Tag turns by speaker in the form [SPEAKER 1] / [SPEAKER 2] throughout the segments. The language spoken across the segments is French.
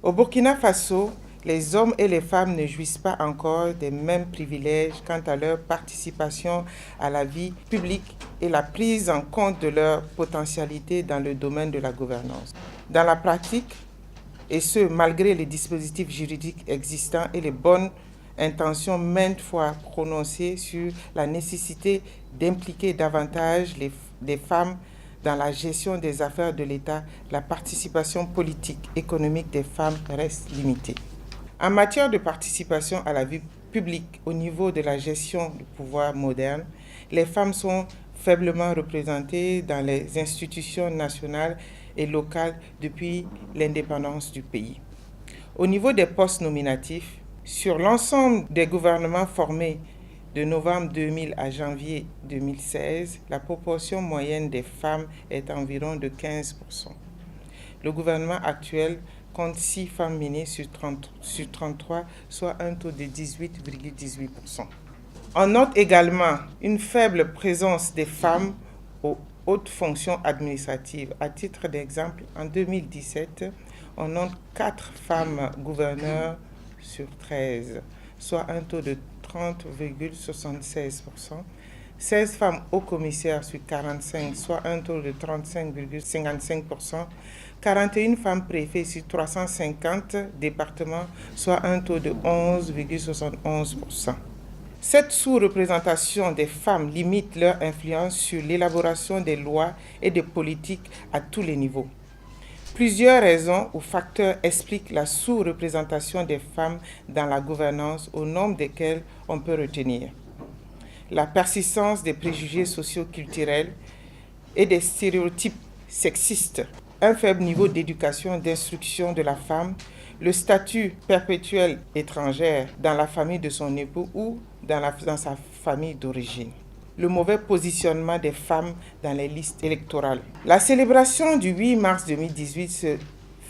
[SPEAKER 1] Au Burkina Faso, les hommes et les femmes ne jouissent pas encore des mêmes privilèges quant à leur participation à la vie publique et la prise en compte de leurs potentialités dans le domaine de la gouvernance. Dans la pratique, et ce malgré les dispositifs juridiques existants et les bonnes intentions maintes fois prononcées sur la nécessité d'impliquer davantage les femmes dans la gestion des affaires de l'État, la participation politique et économique des femmes reste limitée. En matière de participation à la vie publique au niveau de la gestion du pouvoir moderne, les femmes sont faiblement représentées dans les institutions nationales et locales depuis l'indépendance du pays. Au niveau des postes nominatifs, sur l'ensemble des gouvernements formés de novembre 2000 à janvier 2016, la proportion moyenne des femmes est environ de 15%. Le gouvernement actuel compte 6 femmes ministres sur 33, soit un taux de 18,18%. On note également une faible présence des femmes aux hautes fonctions administratives. À titre d'exemple, en 2017, on note 4 femmes gouverneurs sur 13, soit un taux de 30,76%. 16 femmes hauts commissaires sur 45, soit un taux de 35,55%. 41 femmes préfets sur 350 départements, soit un taux de 11,71%. Cette sous-représentation des femmes limite leur influence sur l'élaboration des lois et des politiques à tous les niveaux. Plusieurs raisons ou facteurs expliquent la sous-représentation des femmes dans la gouvernance, au nombre desquels on peut retenir la persistance des préjugés socio-culturels et des stéréotypes sexistes, un faible niveau d'éducation, d'instruction de la femme, le statut perpétuel étrangère dans la famille de son époux ou dans sa famille d'origine, le mauvais positionnement des femmes dans les listes électorales. La célébration du 8 mars 2018 se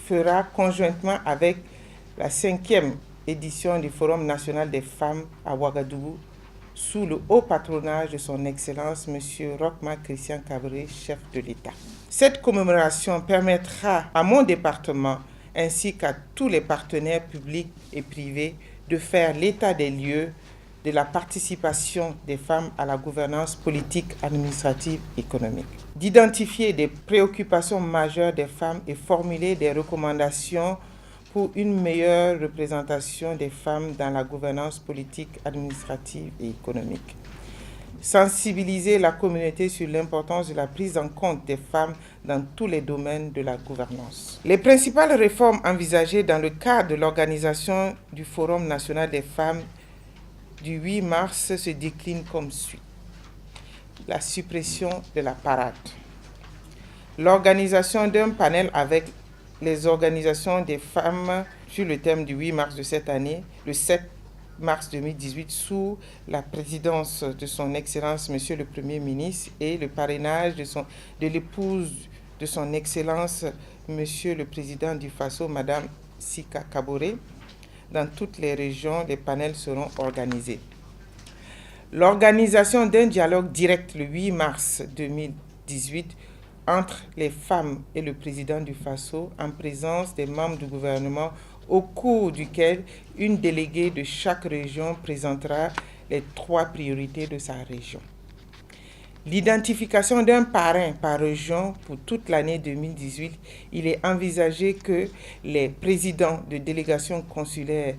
[SPEAKER 1] fera conjointement avec la 5e édition du Forum national des femmes à Ouagadougou, sous le haut patronage de son Excellence M. Roch-Marc Christian Kabore, chef de l'État. Cette commémoration permettra à mon département ainsi qu'à tous les partenaires publics et privés de faire l'état des lieux de la participation des femmes à la gouvernance politique, administrative et économique, d'identifier des préoccupations majeures des femmes et formuler des recommandations pour une meilleure représentation des femmes dans la gouvernance politique, administrative et économique. Sensibiliser la communauté sur l'importance de la prise en compte des femmes dans tous les domaines de la gouvernance. Les principales réformes envisagées dans le cadre de l'organisation du Forum national des femmes du 8 mars se déclinent comme suit. La suppression de la parade. L'organisation d'un panel avec les organisations des femmes sur le thème du 8 mars de cette année, le 7 mars 2018, sous la présidence de son Excellence, Monsieur le Premier ministre, et le parrainage de l'épouse de son Excellence, Monsieur le Président du Faso, Madame Sika Kabore. Dans toutes les régions, les panels seront organisés. L'organisation d'un dialogue direct le 8 mars 2018 entre les femmes et le président du Faso en présence des membres du gouvernement, au cours duquel une déléguée de chaque région présentera les 3 priorités de sa région. L'identification d'un parrain par région pour toute l'année 2018, il est envisagé que les présidents de délégations consulaires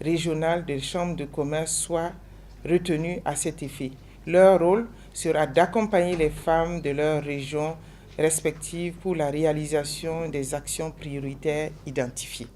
[SPEAKER 1] régionales des chambres de commerce soient retenus à cet effet. Leur rôle sera d'accompagner les femmes de leur région respectives pour la réalisation des actions prioritaires identifiées.